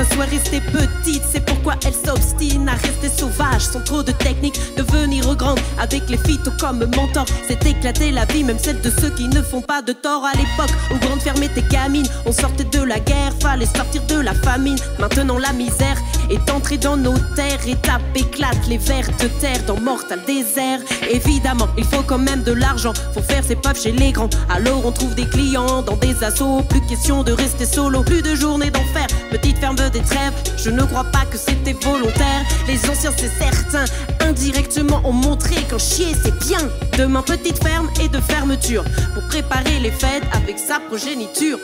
qu'un soit restée petite. C'est pourquoi elle s'obstine à rester sauvage, sans trop de technique, devenir grande avec les phytos comme mentor. C'est éclater la vie, même celle de ceux qui ne font pas de tort. À l'époque où grande ferme était gamine, on sortait de la guerre, fallait sortir de la famine. Maintenant la misère est entrée dans nos terres, étape éclate les vers de terre dans mortal désert. Évidemment, il faut quand même de l'argent, faut faire ses preuves chez les grands. Alors on trouve des clients dans des assos, plus question de rester solo, plus de journées d'enfer, petite ferme des trêves. Je ne crois pas que c'était volontaire. Les anciens, c'est certain, indirectement ont montré qu'en chier c'est bien. Demain petite ferme et de fermeture, pour préparer les fêtes avec sa progéniture.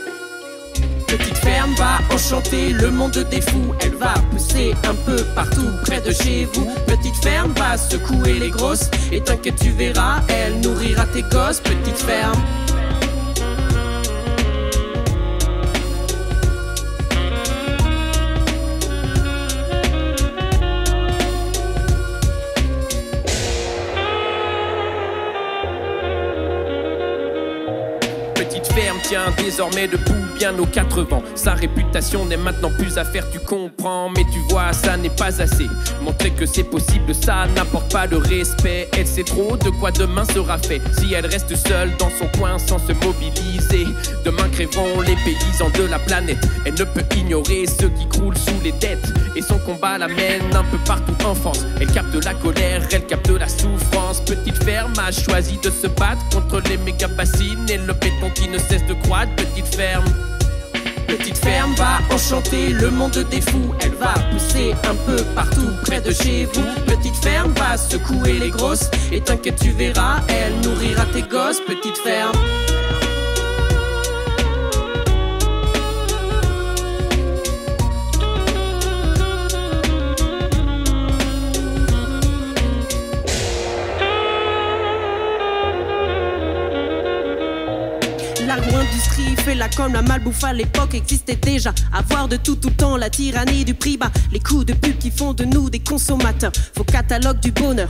Petite ferme va enchanter le monde des fous. Elle va pousser un peu partout près de chez vous. Petite ferme va secouer les grosses, et t'inquiète tu verras, elle nourrira tes gosses. Petite ferme. Tient désormais debout bien aux 4 vents. Sa réputation n'est maintenant plus à faire, tu comprends. Mais tu vois, ça n'est pas assez. Montrer que c'est possible, ça n'apporte pas de respect. Elle sait trop de quoi demain sera fait. Si elle reste seule dans son coin sans se mobiliser, demain crèveront les paysans de la planète. Elle ne peut ignorer ceux qui croulent sous les dettes, et son combat la mène un peu partout en France. Elle capte la colère, elle capte la souffrance. Petite ferme a choisi de se battre contre les méga bassines et le béton qui ne cesse de croître. Petite ferme. Petite ferme va enchanter le monde des fous. Elle va pousser un peu partout près de chez vous. Petite ferme va secouer les grosses, et t'inquiète tu verras, elle nourrira tes gosses. Petite ferme. L'agro-industrie fait la com, la malbouffe à l'époque existait déjà. Avoir de tout le temps, la tyrannie du prix bas, les coups de pub qui font de nous des consommateurs. Faux catalogue du bonheur.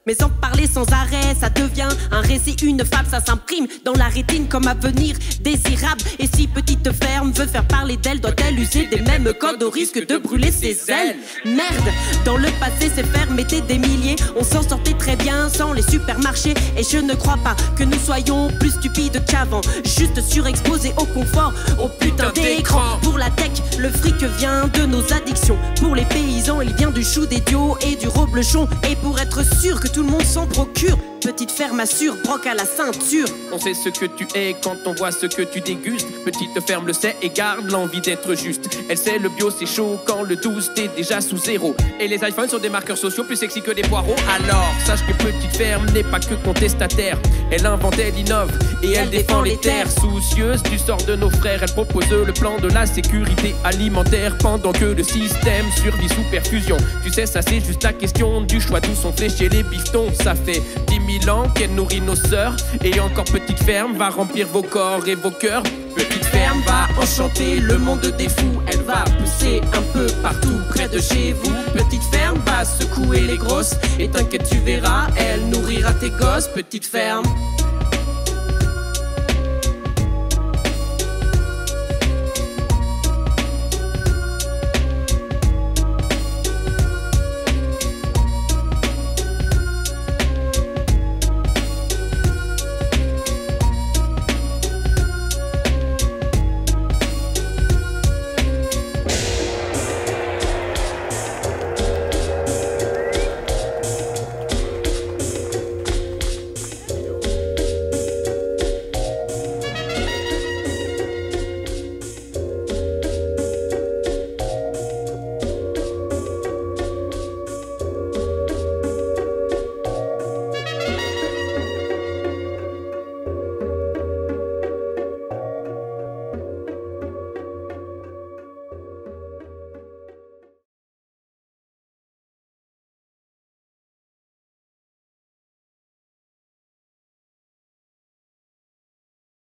Mais en parler sans arrêt, ça devient un récit, une fable, ça s'imprime dans la rétine comme avenir désirable. Et si petite ferme veut faire parler d'elle, doit-elle user des mêmes codes au risque de brûler ses ailes? Merde, dans le passé ces fermes étaient des milliers, on s'en sortait très bien sans les supermarchés. Et je ne crois pas que nous soyons plus stupides qu'avant, juste surexposés au confort, au putain d'écran. Pour la tech, le fric vient de nos addictions. Pour les paysans, il vient du chou d'idiot et du reblochon. Et pour être sûr que tout le monde s'en procure, petite ferme assure, broc à la ceinture. On sait ce que tu es quand on voit ce que tu dégustes. Petite ferme le sait et garde l'envie d'être juste. Elle sait le bio c'est chaud quand le 12 t'es déjà sous zéro. Et les iPhones sont des marqueurs sociaux plus sexy que des poireaux. Alors sache que petite ferme n'est pas que contestataire. Elle invente, elle innove et elle défend les terres. Soucieuse du sort de nos frères, elle propose le plan de la sécurité alimentaire. Pendant que le système survit sous perfusion. Tu sais ça c'est juste la question du choix d'où sont fléchés les bifetons. Ça fait 10 000 ans qu'elle nourrit nos sœurs, et encore petite ferme va remplir vos corps et vos cœurs. Petite ferme va enchanter le monde des fous. Elle va pousser un peu partout près de chez vous. Petite ferme va secouer les grosses, et t'inquiète tu verras, elle nourrira tes gosses. Petite ferme.